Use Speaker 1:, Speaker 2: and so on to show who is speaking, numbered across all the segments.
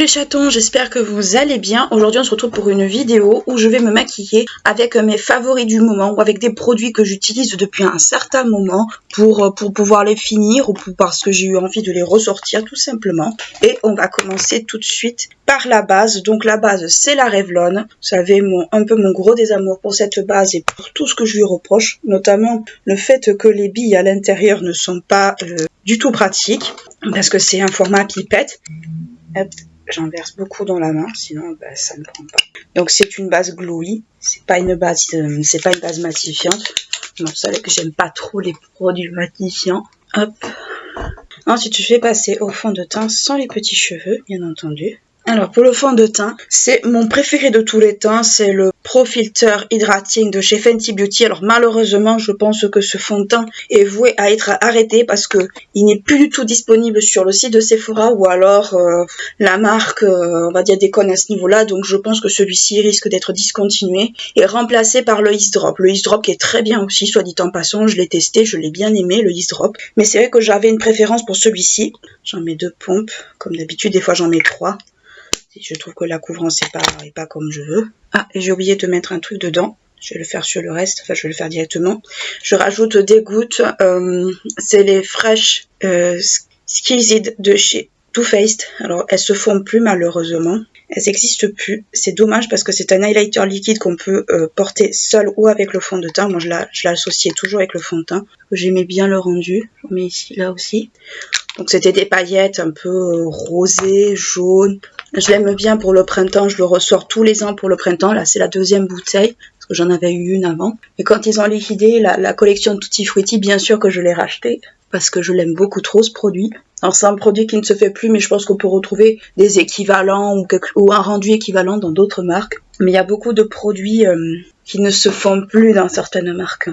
Speaker 1: mes chatons, j'espère que vous allez bien. Aujourd'hui on se retrouve pour une vidéo où je vais me maquiller avec mes favoris du moment ou avec des produits que j'utilise depuis un certain moment pour pouvoir les finir ou parce que j'ai eu envie de les ressortir tout simplement. Et on va commencer tout de suite par la base. Donc la base c'est la Revlon. Vous savez un peu mon gros désamour pour cette base et pour tout ce que je lui reproche, notamment le fait que les billes à l'intérieur ne sont pas du tout pratiques parce que c'est un format pipette. Hop, j'en verse beaucoup dans la main, sinon ça ne prend pas. Donc c'est une base gluey, c'est pas une base matifiante. Non, vous savez que j'aime pas trop les produits matifiants. Hop. Ensuite je vais passer au fond de teint sans les petits cheveux, bien entendu. Alors pour le fond de teint, c'est mon préféré de tous les temps, c'est le Pro Filter Hydrating de chez Fenty Beauty. Alors malheureusement, je pense que ce fond de teint est voué à être arrêté parce que il n'est plus du tout disponible sur le site de Sephora ou alors la marque, on va dire, déconne à ce niveau-là. Donc je pense que celui-ci risque d'être discontinué et remplacé par le Ease Drop. Le Ease Drop qui est très bien aussi, soit dit en passant, je l'ai testé, je l'ai bien aimé le Ease Drop. Mais c'est vrai que j'avais une préférence pour celui-ci. J'en mets 2 pompes, comme d'habitude, des fois j'en mets 3. Je trouve que la couvrance est pas comme je veux. Ah, et j'ai oublié de mettre un truc dedans. Je vais le faire sur le reste. Enfin, je vais le faire directement. Je rajoute des gouttes. C'est les Fresh Squeezed de chez Too Faced. Alors, elles se font plus malheureusement. Elles n'existent plus. C'est dommage parce que c'est un highlighter liquide qu'on peut porter seul ou avec le fond de teint. Moi, je l'associais toujours avec le fond de teint. J'aimais bien le rendu. Je mets ici, là aussi. Donc, c'était des paillettes un peu rosées, jaunes. Je l'aime bien pour le printemps, je le ressors tous les ans pour le printemps. Là, c'est la 2e bouteille, parce que j'en avais eu une avant. Et quand ils ont liquidé la collection Tutti Frutti, bien sûr que je l'ai racheté, parce que je l'aime beaucoup trop, ce produit. Alors, c'est un produit qui ne se fait plus, mais je pense qu'on peut retrouver des équivalents ou un rendu équivalent dans d'autres marques. Mais il y a beaucoup de produits qui ne se font plus dans certaines marques.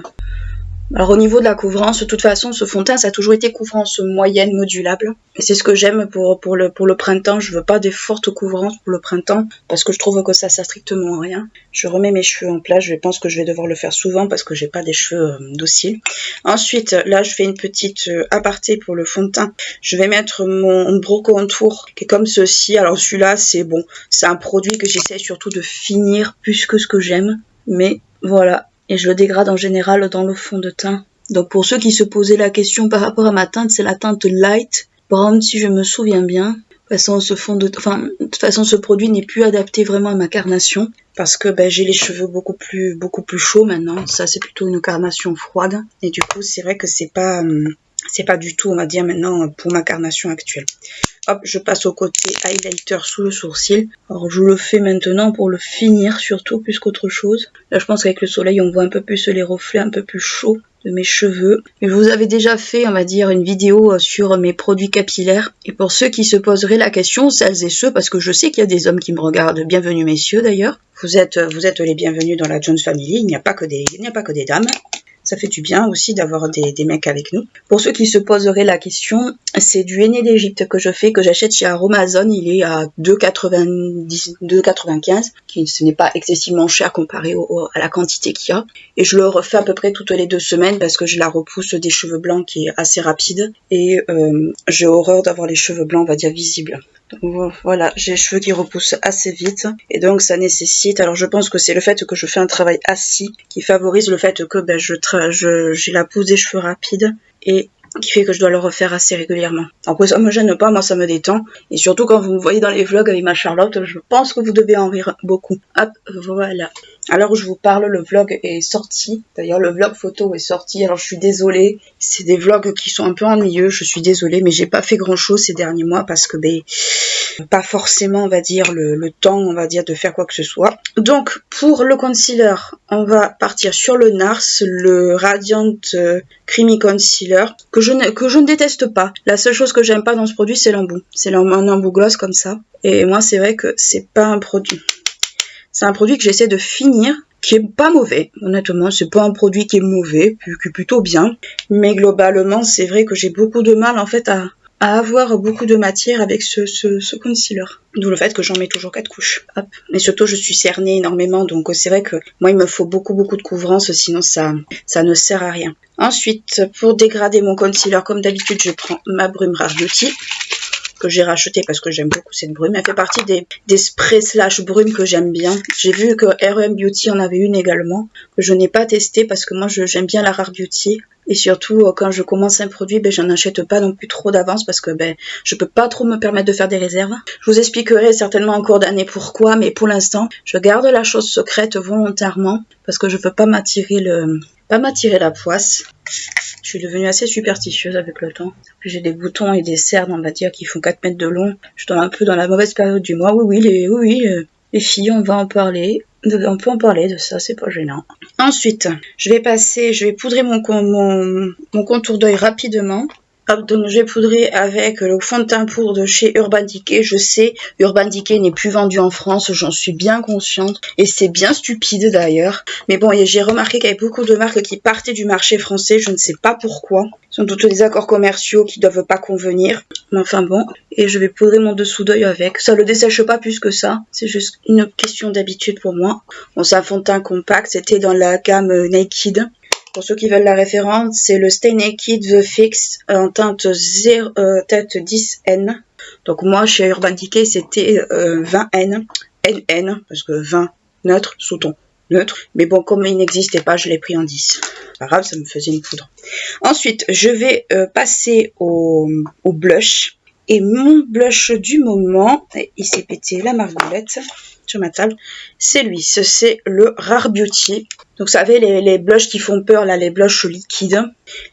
Speaker 1: Alors au niveau de la couvrance, de toute façon, ce fond de teint, ça a toujours été couvrance moyenne, modulable. Et c'est ce que j'aime pour le printemps. Je veux pas des fortes couvrances pour le printemps, parce que je trouve que ça sert strictement à rien. Je remets mes cheveux en place, je pense que je vais devoir le faire souvent, parce que j'ai pas des cheveux dociles. Ensuite, là, je fais une petite aparté pour le fond de teint. Je vais mettre mon Brow Contour, qui est comme ceci. Alors celui-là, c'est bon. C'est un produit que j'essaie surtout de finir plus que ce que j'aime. Mais voilà. Et je le dégrade en général dans le fond de teint. Donc pour ceux qui se posaient la question par rapport à ma teinte, c'est la teinte light brown si je me souviens bien. De toute façon, ce produit n'est plus adapté vraiment à ma carnation parce que j'ai les cheveux beaucoup plus chauds maintenant. Ça c'est plutôt une carnation froide et du coup c'est vrai que c'est pas du tout, on va dire maintenant, pour ma carnation actuelle. Hop, je passe au côté highlighter sous le sourcil. Alors je le fais maintenant pour le finir surtout plus qu'autre chose. Là je pense qu'avec le soleil on voit un peu plus les reflets un peu plus chauds de mes cheveux. Et vous avez déjà fait, on va dire, une vidéo sur mes produits capillaires. Et pour ceux qui se poseraient la question, celles et ceux, parce que je sais qu'il y a des hommes qui me regardent, bienvenue messieurs d'ailleurs. Vous êtes les bienvenus dans la Jones Family, il n'y a pas que des dames. Ça fait du bien aussi d'avoir des mecs avec nous. Pour ceux qui se poseraient la question, c'est du henné d'Égypte que je fais, que j'achète chez Aromazone. Il est à 2,95, ce n'est pas excessivement cher comparé à la quantité qu'il y a. Et je le refais à peu près toutes les 2 semaines parce que j'ai la repousse des cheveux blancs qui est assez rapide. Et j'ai horreur d'avoir les cheveux blancs, on va dire, visibles. Donc voilà, j'ai les cheveux qui repoussent assez vite et donc ça nécessite, alors je pense que c'est le fait que je fais un travail assis qui favorise le fait que j'ai la pousse des cheveux rapide et qui fait que je dois le refaire assez régulièrement. Après ça me gêne pas, moi ça me détend et surtout quand vous me voyez dans les vlogs avec ma Charlotte, je pense que vous devez en rire beaucoup. Hop, voilà. Alors où je vous parle, le vlog est sorti. D'ailleurs, le vlog photo est sorti. Alors, je suis désolée. C'est des vlogs qui sont un peu ennuyeux. Je suis désolée, mais j'ai pas fait grand chose ces derniers mois parce que, pas forcément, on va dire, le temps, on va dire, de faire quoi que ce soit. Donc, pour le concealer, on va partir sur le NARS, le Radiant Creamy Concealer, que je ne déteste pas. La seule chose que j'aime pas dans ce produit, c'est l'embout. C'est un embout gloss comme ça. Et moi, c'est vrai que c'est pas un produit. C'est un produit que j'essaie de finir, qui est pas mauvais. Honnêtement, c'est pas un produit qui est mauvais, qui est plutôt bien. Mais globalement, c'est vrai que j'ai beaucoup de mal, en fait, à avoir beaucoup de matière avec ce concealer. D'où le fait que j'en mets toujours 4 couches. Hop. Et surtout, je suis cernée énormément, donc c'est vrai que moi, il me faut beaucoup de couvrance, sinon ça ne sert à rien. Ensuite, pour dégrader mon concealer, comme d'habitude, je prends ma brume Rare Beauty. que j'ai racheté parce que j'aime beaucoup cette brume. Elle fait partie des sprays slash brumes que j'aime bien. J'ai vu que R.E.M. Beauty en avait une également, que je n'ai pas testé parce que moi j'aime bien la Rare Beauty. Et surtout, quand je commence un produit, j'en achète pas non plus trop d'avance parce que je peux pas trop me permettre de faire des réserves. Je vous expliquerai certainement en cours d'année pourquoi, mais pour l'instant, je garde la chose secrète volontairement parce que je veux pas m'attirer la poisse. Je suis devenue assez superstitieuse avec le temps. Puis j'ai des boutons et des cernes, on va dire, qui font 4 mètres de long. Je suis un peu dans la mauvaise période du mois. Oui, les filles, on va en parler. On peut en parler de ça, c'est pas gênant. Ensuite, je vais poudrer mon contour d'œil rapidement. Donc je vais poudrer avec le fond de teint poudre de chez Urban Decay. Je sais, Urban Decay n'est plus vendu en France, j'en suis bien consciente. Et c'est bien stupide d'ailleurs. Mais bon, j'ai remarqué qu'il y avait beaucoup de marques qui partaient du marché français, je ne sais pas pourquoi. Ce sont tous des accords commerciaux qui ne doivent pas convenir. Mais enfin bon, et je vais poudrer mon dessous d'œil avec. Ça ne le dessèche pas plus que ça, c'est juste une question d'habitude pour moi. Bon, c'est un fond de teint compact, c'était dans la gamme Naked. Pour ceux qui veulent la référence, c'est le Stay Naked The Fix en teinte 10N. Donc moi, chez Urban Decay, c'était 20N. NN, parce que 20 neutre, sous-ton neutre. Mais bon, comme il n'existait pas, je l'ai pris en 10. Pas grave, ça me faisait une poudre. Ensuite, je vais passer au blush. Et mon blush du moment, il s'est pété la margoulette sur ma table, c'est lui, c'est le Rare Beauty. Donc vous savez, les blushs qui font peur, là, les blushs liquides,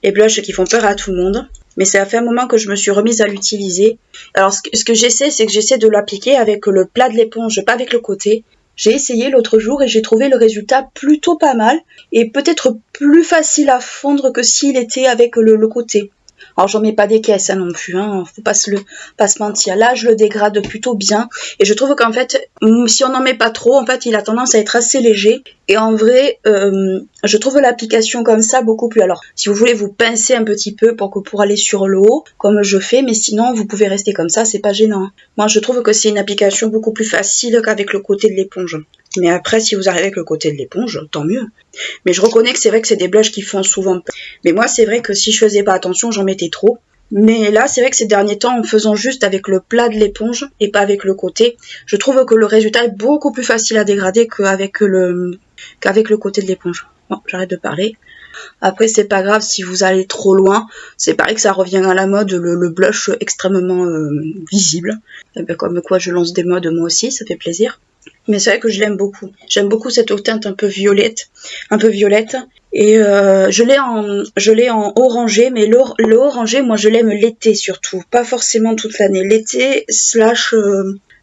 Speaker 1: les blushs qui font peur à tout le monde. Mais ça fait un moment que je me suis remise à l'utiliser. Alors ce que j'essaie, c'est que j'essaie de l'appliquer avec le plat de l'éponge, pas avec le côté. J'ai essayé l'autre jour et j'ai trouvé le résultat plutôt pas mal et peut-être plus facile à fondre que s'il était avec le côté. Alors j'en mets pas des caisses non plus, faut pas se mentir. Là je le dégrade plutôt bien et je trouve qu'en fait si on n'en met pas trop, en fait il a tendance à être assez léger et en vrai je trouve l'application comme ça beaucoup plus. Alors si vous voulez vous pincer un petit peu pour aller sur le haut comme je fais, mais sinon vous pouvez rester comme ça, c'est pas gênant. Moi je trouve que c'est une application beaucoup plus facile qu'avec le côté de l'éponge. Mais après, si vous arrivez avec le côté de l'éponge, tant mieux. Mais je reconnais que c'est vrai que c'est des blushs qui font souvent peur. Mais moi, c'est vrai que si je faisais pas attention, j'en mettais trop. Mais là, c'est vrai que ces derniers temps, en faisant juste avec le plat de l'éponge et pas avec le côté, je trouve que le résultat est beaucoup plus facile à dégrader qu'avec le côté de l'éponge. Bon, j'arrête de parler. Après, c'est pas grave si vous allez trop loin. C'est pareil que ça revient à la mode, le blush extrêmement visible. Et bien, comme quoi je lance des modes moi aussi, ça fait plaisir. Mais c'est vrai que je l'aime beaucoup. J'aime beaucoup cette teinte un peu violette. Et je l'ai en orangé, mais le orangé, moi je l'aime l'été surtout. Pas forcément toute l'année. L'été slash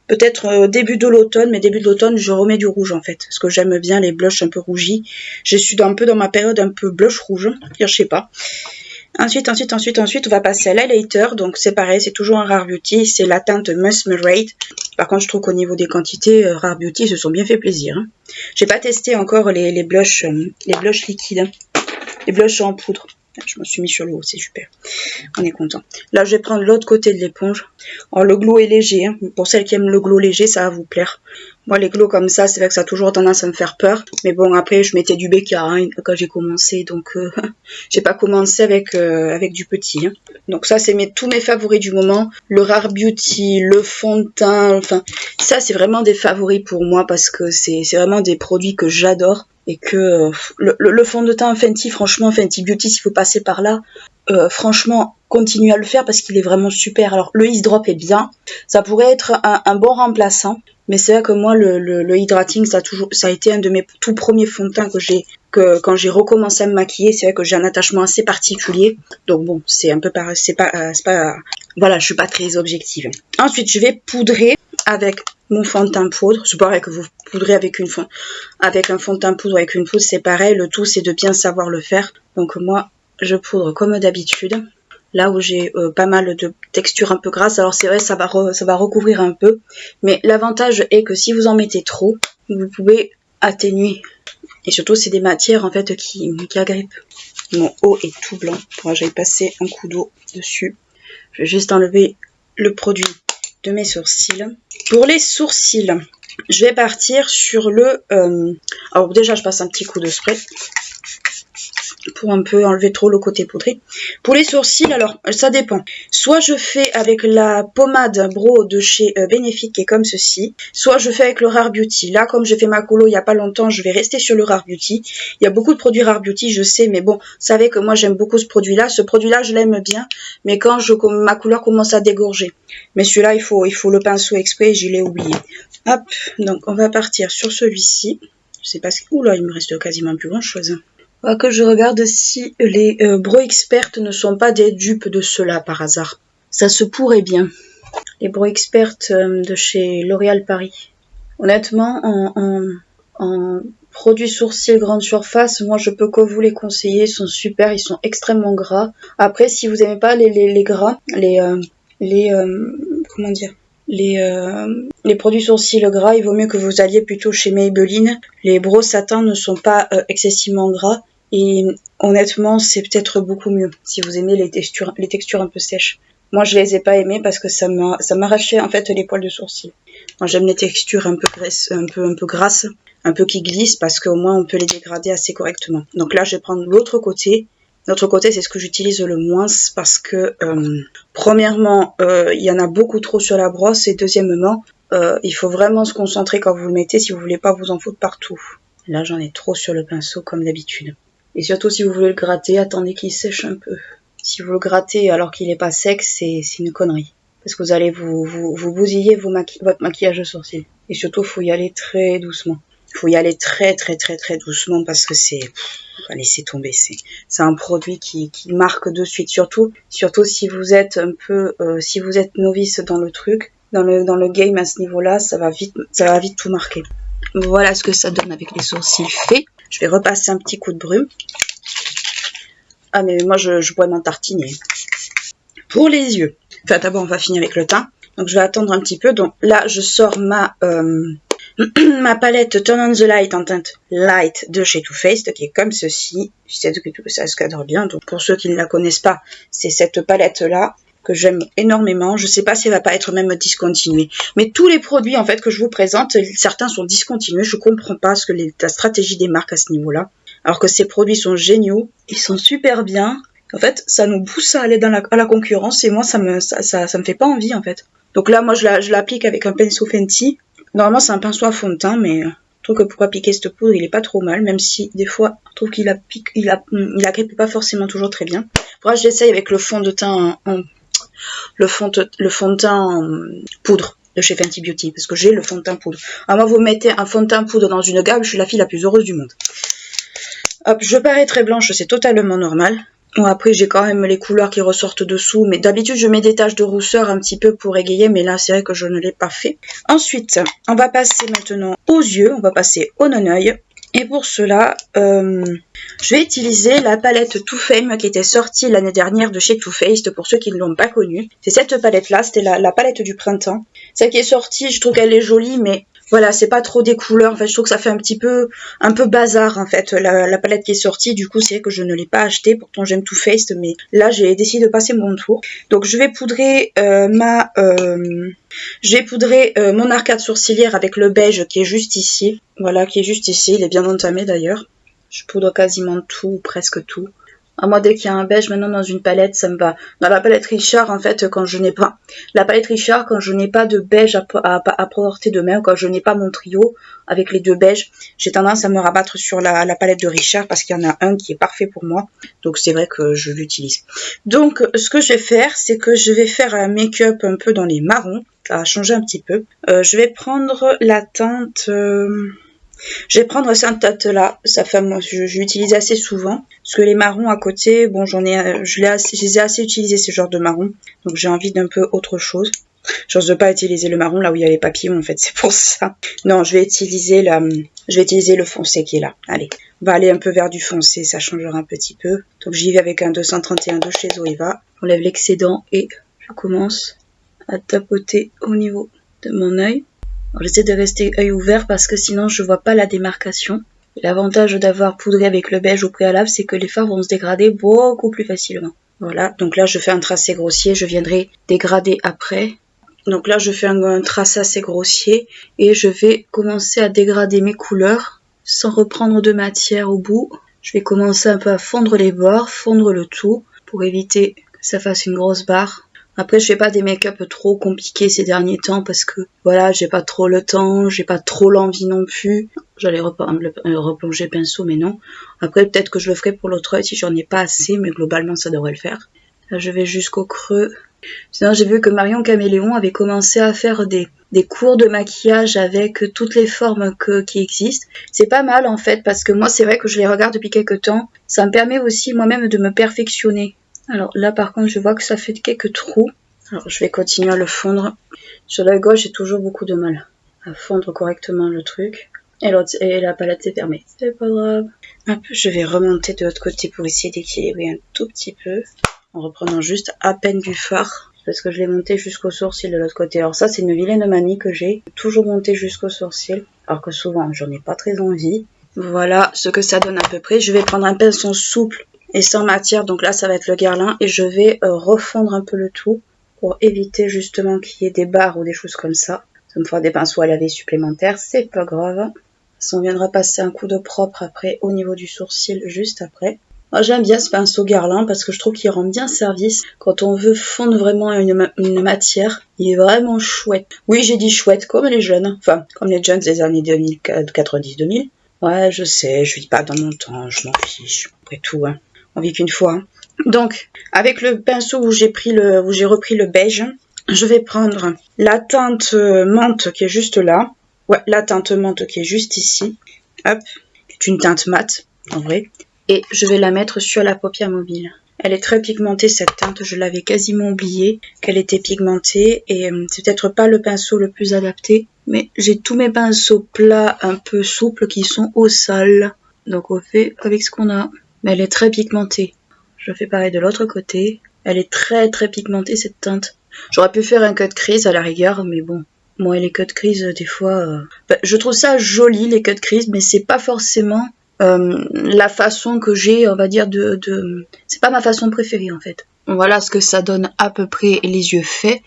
Speaker 1: peut-être début de l'automne, mais début de l'automne, je remets du rouge en fait. Parce que j'aime bien les blushs un peu rougis. Je suis un peu dans ma période un peu blush rouge. Je sais pas. Ensuite, on va passer à l'highlighter. Donc c'est pareil, c'est toujours un Rare Beauty. C'est la teinte Mesmerade. Par contre, je trouve qu'au niveau des quantités, Rare Beauty se sont bien fait plaisir. J'ai pas testé encore les blushs liquides. Les blushs en poudre. Je me suis mis sur le haut, c'est super. On est content. Là, je vais prendre l'autre côté de l'éponge. Alors, le glow est léger. Pour celles qui aiment le glow léger, ça va vous plaire. Moi, les glows comme ça, c'est vrai que ça a toujours tendance à me faire peur. Mais bon, après, je mettais du Becca quand j'ai commencé. Donc, j'ai pas commencé avec du petit. Donc ça, c'est tous mes favoris du moment. Le Rare Beauty, le fond de teint. Enfin, ça, c'est vraiment des favoris pour moi parce que c'est vraiment des produits que j'adore. Et que le fond de teint Fenty, franchement, Fenty Beauty, s'il faut passer par là, franchement, continuez à le faire parce qu'il est vraiment super. Alors, le Ease Drop est bien. Ça pourrait être un bon remplaçant. Mais c'est vrai que moi, le hydrating, ça a été un de mes tout premiers fonds de teint quand j'ai recommencé à me maquiller. C'est vrai que j'ai un attachement assez particulier. Donc bon, c'est un peu pareil. Voilà, je suis pas très objective. Ensuite, je vais poudrer avec mon fond de teint poudre. C'est pareil que vous poudrez avec un fond de teint poudre avec une poudre, c'est pareil. Le tout, c'est de bien savoir le faire. Donc moi, je poudre comme d'habitude. Là où j'ai pas mal de textures un peu grasses. Alors c'est vrai, ça va recouvrir un peu. Mais l'avantage est que si vous en mettez trop, vous pouvez atténuer. Et surtout, c'est des matières en fait qui agrippent. Mon haut est tout blanc. Faudra que j'aille passer un coup d'eau dessus. Je vais juste enlever le produit de mes sourcils. Pour les sourcils, je vais partir sur alors déjà, je passe un petit coup de spray pour un peu enlever trop le côté poudré. Pour les sourcils, alors ça dépend. Soit je fais avec la pommade Brow de chez Benefit qui est comme ceci, soit je fais avec le Rare Beauty. Là, comme j'ai fait ma colo il y a pas longtemps, je vais rester sur le Rare Beauty. Il y a beaucoup de produits Rare Beauty, je sais, mais bon, vous savez que moi j'aime beaucoup ce produit-là. Ce produit-là, je l'aime bien, mais quand ma couleur commence à dégorger. Mais celui-là, il faut le pinceau exprès, je l'ai oublié. Hop, donc on va partir sur celui-ci. Je sais pas ce... Oula, il me reste quasiment plus grand-chose. Que je regarde si les Brow Expert ne sont pas des dupes de ceux-là par hasard. Ça se pourrait bien. Les Brow Expert de chez L'Oréal Paris. Honnêtement, en produits sourcils grande surface, moi je peux que vous les conseiller. Ils sont super, ils sont extrêmement gras. Après, si vous n'aimez pas les gras, comment dire, les produits sourcils gras, il vaut mieux que vous alliez plutôt chez Maybelline. Les brows satin ne sont pas excessivement gras et honnêtement c'est peut-être beaucoup mieux si vous aimez les textures un peu sèches. Moi je les ai pas aimées parce que ça m'arrachait en fait les poils de sourcils. Moi j'aime les textures un peu grasses, un peu qui glissent parce qu'au moins on peut les dégrader assez correctement. Donc là je vais prendre l'autre côté. L'autre côté, c'est ce que j'utilise le moins parce que, premièrement, il y en a beaucoup trop sur la brosse et deuxièmement, il faut vraiment se concentrer quand vous le mettez si vous voulez pas vous en foutre partout. Là, j'en ai trop sur le pinceau comme d'habitude. Et surtout, si vous voulez le gratter, attendez qu'il sèche un peu. Si vous le grattez alors qu'il n'est pas sec, c'est une connerie. Parce que vous allez vous bousiller votre maquillage de sourcils. Et surtout, il faut y aller très doucement. Il faut y aller très doucement parce que c'est... Laissez tomber, c'est un produit qui marque de suite. Surtout si vous êtes un peu... si vous êtes novice dans le truc, dans le game à ce niveau-là, ça va vite tout marquer. Voilà ce que ça donne avec les sourcils faits. Je vais repasser un petit coup de brume. Ah mais moi je pourrais m'en tartiner. Pour les yeux. Enfin d'abord on va finir avec le teint. Donc je vais attendre un petit peu. Donc là je sors ma palette Turn on the Light en teinte light de chez Too Faced qui est comme ceci. J'essaie que ça se cadre bien. Donc pour ceux qui ne la connaissent pas, c'est cette palette là que j'aime énormément. Je sais pas si elle va pas être même discontinuée. Mais tous les produits en fait que je vous présente, certains sont discontinués. Je comprends pas la stratégie des marques à ce niveau-là. Alors que ces produits sont géniaux, ils sont super bien. En fait, ça nous pousse à aller à la concurrence et moi, ça me fait pas envie en fait. Donc là, moi, je l'applique avec un pinceau Fenty. Normalement, c'est un pinceau à fond de teint, mais je trouve que pour appliquer cette poudre, il est pas trop mal, même si des fois, je trouve qu'il agrippe pas forcément toujours très bien. Bref, j'essaye avec le fond de teint le fond de teint en poudre de chez Fenty Beauty, parce que j'ai le fond de teint poudre. Alors moi, vous mettez un fond de teint poudre dans une gamme, je suis la fille la plus heureuse du monde. Hop, je parais très blanche, c'est totalement normal. Bon, après, j'ai quand même les couleurs qui ressortent dessous, mais d'habitude, je mets des taches de rousseur un petit peu pour égayer, mais là, c'est vrai que je ne l'ai pas fait. Ensuite, on va passer maintenant aux yeux, on va passer au non-œil. Et pour cela, je vais utiliser la palette Too Faced qui était sortie l'année dernière de chez Too Faced, pour ceux qui ne l'ont pas connue. C'est cette palette-là, c'était la palette du printemps. Celle qui est sortie, je trouve qu'elle est jolie, mais... Voilà, c'est pas trop des couleurs. En fait, je trouve que ça fait un peu bazar, en fait, la palette qui est sortie. Du coup, c'est vrai que je ne l'ai pas achetée. Pourtant, j'aime Too Faced, mais là, j'ai décidé de passer mon tour. Donc, je vais poudrer mon arcade sourcilière avec le beige qui est juste ici. Voilà, qui est juste ici. Il est bien entamé, d'ailleurs. Je poudre quasiment tout, ou presque tout. Moi, dès qu'il y a un beige maintenant dans une palette, ça me va. Dans la palette Richard, en fait, quand je n'ai pas de beige à porter de main, ou quand je n'ai pas mon trio avec les deux beiges, j'ai tendance à me rabattre sur la palette de Richard parce qu'il y en a un qui est parfait pour moi. Donc, c'est vrai que je l'utilise. Donc, ce que je vais faire, c'est que je vais faire un make-up un peu dans les marrons. Ça va changer un petit peu. Je vais prendre la teinte... Je vais prendre cette teinte-là, je l'utilise assez souvent, parce que les marrons à côté, bon, je les ai assez utilisés, ce genre de marron, donc j'ai envie d'un peu autre chose. J'ose de pas utiliser le marron là où il y a les papillons, en fait, c'est pour ça. Non, je vais utiliser le foncé qui est là. Allez, on va aller un peu vers du foncé, ça changera un petit peu. Donc j'y vais avec un 231 de chez Zoeva. On lève l'excédent et je commence à tapoter au niveau de mon œil. J'essaie de rester œil ouvert parce que sinon je vois pas la démarcation. L'avantage d'avoir poudré avec le beige au préalable, c'est que les fards vont se dégrader beaucoup plus facilement. Voilà, donc là je fais un tracé grossier, je viendrai dégrader après. Donc là je fais un tracé assez grossier et je vais commencer à dégrader mes couleurs sans reprendre de matière au bout. Je vais commencer un peu à fondre les bords, fondre le tout pour éviter que ça fasse une grosse barre. Après, je fais pas des make-up trop compliqués ces derniers temps parce que voilà, j'ai pas trop le temps, j'ai pas trop l'envie non plus. J'allais replonger le pinceau, mais non. Après, peut-être que je le ferai pour l'autre œil si j'en ai pas assez, mais globalement, ça devrait le faire. Là, je vais jusqu'au creux. Sinon, j'ai vu que Marion Caméléon avait commencé à faire des cours de maquillage avec toutes les formes qui existent. C'est pas mal en fait parce que moi c'est vrai que je les regarde depuis quelques temps. Ça me permet aussi moi-même de me perfectionner. Alors là par contre je vois que ça fait quelques trous. Alors je vais continuer à le fondre. Sur l'œil gauche j'ai toujours beaucoup de mal à fondre correctement le truc. Et la palette est fermée. C'est pas grave. Hop, je vais remonter de l'autre côté pour essayer d'équilibrer un tout petit peu. En reprenant juste à peine du fard. Parce que je l'ai monté jusqu'au sourcil de l'autre côté. Alors ça, c'est une vilaine manie que j'ai. Toujours monter jusqu'au sourcil. Alors que souvent, j'en ai pas très envie. Voilà ce que ça donne à peu près. Je vais prendre un pinceau souple et sans matière. Donc là, ça va être le Guerlain. Et je vais refondre un peu le tout. Pour éviter justement qu'il y ait des barres ou des choses comme ça. Ça me fera des pinceaux à laver supplémentaires. C'est pas grave. On viendra passer un coup de propre après au niveau du sourcil juste après. Moi j'aime bien ce pinceau Guerlain parce que je trouve qu'il rend bien service quand on veut fondre vraiment une matière. Il est vraiment chouette. Oui, j'ai dit chouette comme les jeunes. Enfin, comme les jeunes des années 90-2000. Ouais, je sais, je vis pas dans mon temps, je m'en fiche. Après tout, hein. On vit qu'une fois. Hein. Donc, avec le pinceau où j'ai repris le beige, je vais prendre la teinte menthe qui est juste là. Ouais, la teinte menthe qui est juste ici. Hop, c'est une teinte mate, en vrai. Et je vais la mettre sur la paupière mobile. Elle est très pigmentée cette teinte, je l'avais quasiment oublié qu'elle était pigmentée et c'est peut-être pas le pinceau le plus adapté, mais j'ai tous mes pinceaux plats un peu souples qui sont au sol. Donc on fait avec ce qu'on a. Mais elle est très pigmentée. Je fais pareil de l'autre côté. Elle est très très pigmentée cette teinte. J'aurais pu faire un cut crease à la rigueur, mais bon. Moi les cut crease des fois... je trouve ça joli les cut crease, mais c'est pas forcément... la façon que j'ai, on va dire, c'est pas ma façon préférée en fait. Voilà ce que ça donne à peu près les yeux faits.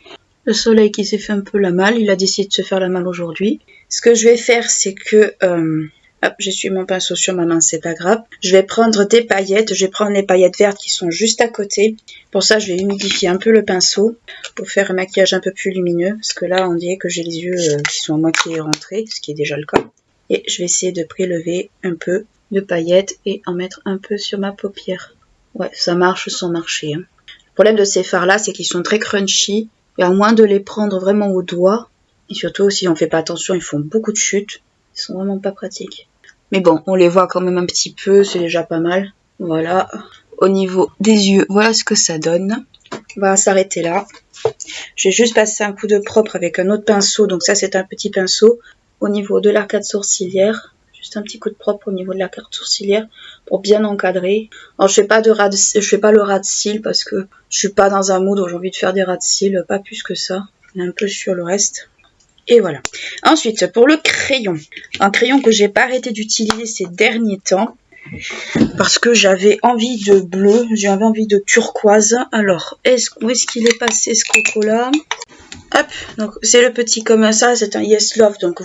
Speaker 1: Le soleil qui s'est fait un peu la malle, il a décidé de se faire la malle aujourd'hui. Ce que je vais faire, c'est que... hop, j'essuie mon pinceau sur ma main, c'est pas grave. Je vais prendre des paillettes, je vais prendre les paillettes vertes qui sont juste à côté. Pour ça, je vais humidifier un peu le pinceau pour faire un maquillage un peu plus lumineux. Parce que là, on dirait que j'ai les yeux qui sont à moitié rentrés, ce qui est déjà le cas. Et je vais essayer de prélever un peu de paillettes et en mettre un peu sur ma paupière. Ouais, ça marche sans marcher. Hein. Le problème de ces fards là, c'est qu'ils sont très crunchy et à moins de les prendre vraiment au doigt, et surtout si on fait pas attention, ils font beaucoup de chutes. Ils sont vraiment pas pratiques. Mais bon, on les voit quand même un petit peu, c'est déjà pas mal. Voilà, au niveau des yeux, voilà ce que ça donne. On va s'arrêter là. Je vais juste passer un coup de propre avec un autre pinceau, donc ça c'est un petit pinceau au niveau de l'arcade sourcilière. Juste un petit coup de propre au niveau de la carte sourcilière pour bien encadrer. Alors je fais pas le ras de cils parce que je suis pas dans un mood où j'ai envie de faire des ras de cils, pas plus que ça. Un peu sur le reste. Et voilà. Ensuite, pour le crayon. Un crayon que j'ai pas arrêté d'utiliser ces derniers temps. Parce que j'avais envie de bleu, j'avais envie de turquoise. Alors, où est-ce qu'il est passé ce coco-là ? Hop, donc c'est le petit comme ça, c'est un Yes Love, donc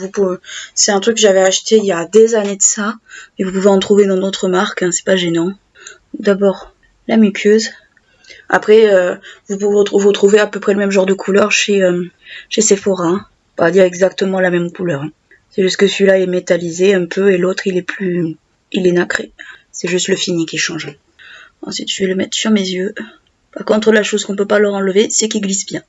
Speaker 1: c'est un truc que j'avais acheté il y a des années de ça, et vous pouvez en trouver dans d'autres marques, hein, c'est pas gênant. D'abord, la muqueuse. Après, vous pouvez vous trouver à peu près le même genre de couleur chez Sephora, hein. Pas dire exactement la même couleur. Hein. C'est juste que celui-là est métallisé un peu, et l'autre il est nacré. C'est juste le fini qui change. Ensuite, je vais le mettre sur mes yeux. Par contre, la chose qu'on peut pas leur enlever, c'est qu'il glisse bien.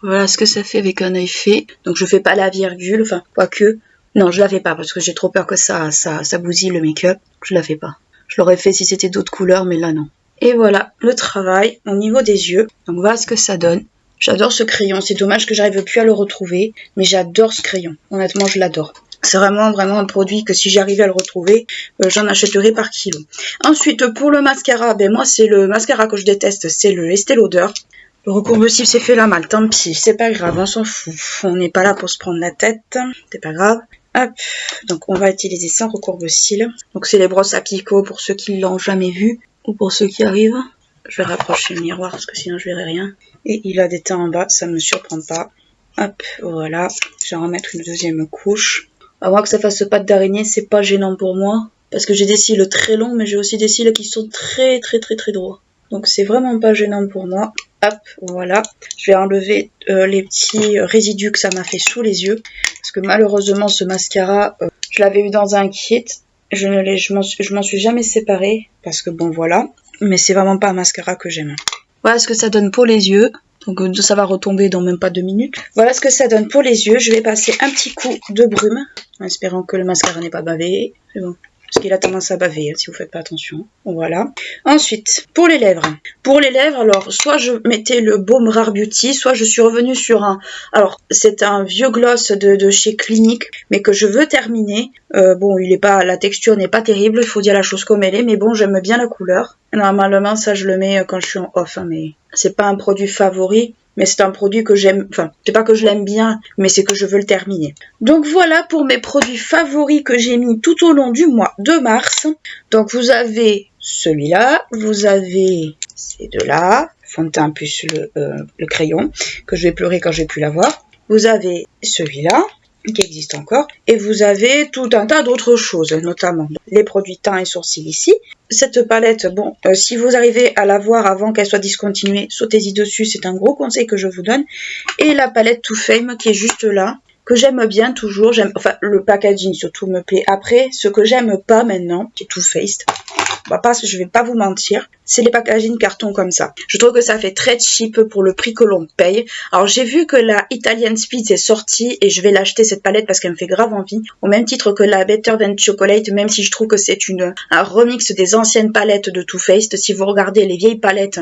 Speaker 1: Voilà ce que ça fait avec un œil fait. Donc je fais pas la virgule, enfin quoique. Non, je la fais pas parce que j'ai trop peur que ça bousille le make-up. Je la fais pas. Je l'aurais fait si c'était d'autres couleurs, mais là non. Et voilà le travail au niveau des yeux. Donc voilà ce que ça donne. J'adore ce crayon. C'est dommage que j'arrive plus à le retrouver, mais j'adore ce crayon. Honnêtement, je l'adore. C'est vraiment un produit que si j'arrivais à le retrouver, j'en achèterais par kilo. Ensuite, pour le mascara, moi c'est le mascara que je déteste, c'est le Estée Lauder. Le recourbe cible s'est fait la malle, tant pis, c'est pas grave, on s'en fout. On n'est pas là pour se prendre la tête, c'est pas grave. Hop, donc on va utiliser ça, recourbe cils. Donc c'est les brosses à picot pour ceux qui l'ont jamais vu, ou pour ceux qui arrivent. Je vais rapprocher le miroir parce que sinon je verrai rien. Et il a des teints en bas, ça me surprend pas. Hop, voilà, je vais en remettre une deuxième couche. À moins que ça fasse pâte d'araignée, c'est pas gênant pour moi. parce que j'ai des cils très longs, mais j'ai aussi des cils qui sont très droits. Donc c'est vraiment pas gênant pour moi. Hop, voilà. Je vais enlever les petits résidus que ça m'a fait sous les yeux, parce que malheureusement ce mascara, je l'avais eu dans un kit. Je m'en suis jamais séparée, parce que bon voilà. Mais c'est vraiment pas un mascara que j'aime. Voilà ce que ça donne pour les yeux. Donc ça va retomber dans même pas 2 minutes. Voilà ce que ça donne pour les yeux. Je vais passer un petit coup de brume, en espérant que le mascara n'est pas bavé. C'est bon. Parce qu'il a tendance à baver, si vous faites pas attention. Voilà. Ensuite, pour les lèvres. Pour les lèvres, alors, soit je mettais le baume Rare Beauty, soit je suis revenue sur un... Alors, c'est un vieux gloss de chez Clinique, mais que je veux terminer. Bon, la texture n'est pas terrible, il faut dire la chose comme elle est, mais bon, j'aime bien la couleur. Normalement, ça, je le mets quand je suis en off, hein, mais c'est pas un produit favori. Mais c'est un produit que j'aime, enfin, c'est pas que je l'aime bien, mais c'est que je veux le terminer. Donc voilà pour mes produits favoris que j'ai mis tout au long du mois de mars. Donc vous avez celui-là, vous avez ces deux-là, fond de teint plus le crayon, que je vais pleurer quand je vais plus l'avoir. Vous avez celui-là, qui existe encore, et vous avez tout un tas d'autres choses, notamment les produits teint et sourcils ici. Cette palette, bon, si vous arrivez à la voir avant qu'elle soit discontinuée, sautez-y dessus, c'est un gros conseil que je vous donne. Et la palette Too Faced qui est juste là, que j'aime bien toujours, enfin le packaging surtout me plaît. Après, ce que j'aime pas maintenant, c'est Too Faced. Je vais pas vous mentir, c'est les packaging carton comme ça. Je trouve que ça fait très cheap pour le prix que l'on paye. Alors j'ai vu que la Italian Speed est sortie et je vais l'acheter cette palette parce qu'elle me fait grave envie. Au même titre que la Better Than Chocolate, même si je trouve que c'est un remix des anciennes palettes de Too Faced. Si vous regardez les vieilles palettes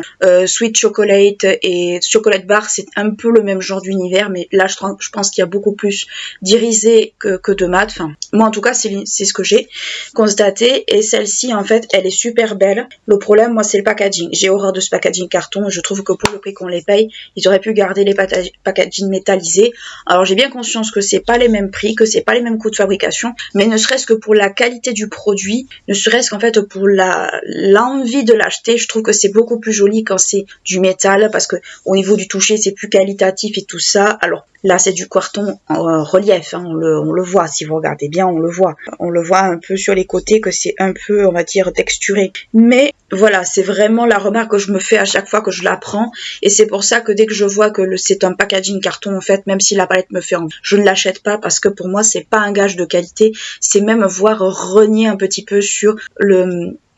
Speaker 1: Sweet Chocolate et Chocolate Bar, c'est un peu le même genre d'univers, mais là je pense qu'il y a beaucoup plus d'irisé que de mat. Enfin, moi en tout cas c'est ce que j'ai constaté, et celle-ci en fait elle est super belle. Le problème, moi, c'est le packaging. J'ai horreur de ce packaging carton. Je trouve que pour le prix qu'on les paye, ils auraient pu garder les packaging métallisés. Alors, j'ai bien conscience que c'est pas les mêmes prix, que c'est pas les mêmes coûts de fabrication, mais ne serait-ce que pour la qualité du produit, ne serait-ce qu'en fait pour l'envie de l'acheter, je trouve que c'est beaucoup plus joli quand c'est du métal, parce que au niveau du toucher, c'est plus qualitatif et tout ça. Alors, là, c'est du carton en relief, hein, on le voit, si vous regardez bien, on le voit. On le voit un peu sur les côtés, que c'est un peu, on va dire, texturé. Mais voilà, c'est vraiment la remarque que je me fais à chaque fois que je la prends. Et c'est pour ça que dès que je vois que c'est un packaging carton, en fait, même si la palette me fait envie, je ne l'achète pas, parce que pour moi, c'est pas un gage de qualité. C'est même voir renier un petit peu sur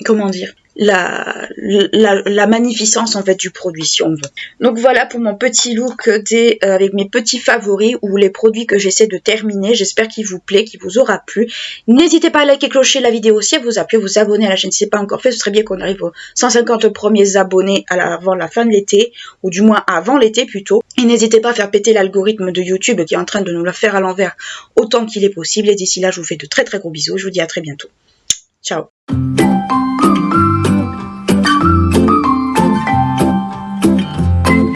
Speaker 1: comment dire, la magnificence en fait du produit, si on veut. Donc voilà pour mon petit look avec mes petits favoris ou les produits que j'essaie de terminer. J'espère qu'il vous plaît, qu'il vous aura plu. N'hésitez pas à liker et clocher la vidéo si elle vous a plu, vous abonner à la chaîne si ce n'est pas encore fait. Ce serait bien qu'on arrive aux 150 premiers abonnés avant la fin de l'été, ou du moins avant l'été plutôt. Et n'hésitez pas à faire péter l'algorithme de YouTube qui est en train de nous le faire à l'envers autant qu'il est possible. Et d'ici là, je vous fais de très gros bisous. Je vous dis à très bientôt. Ciao.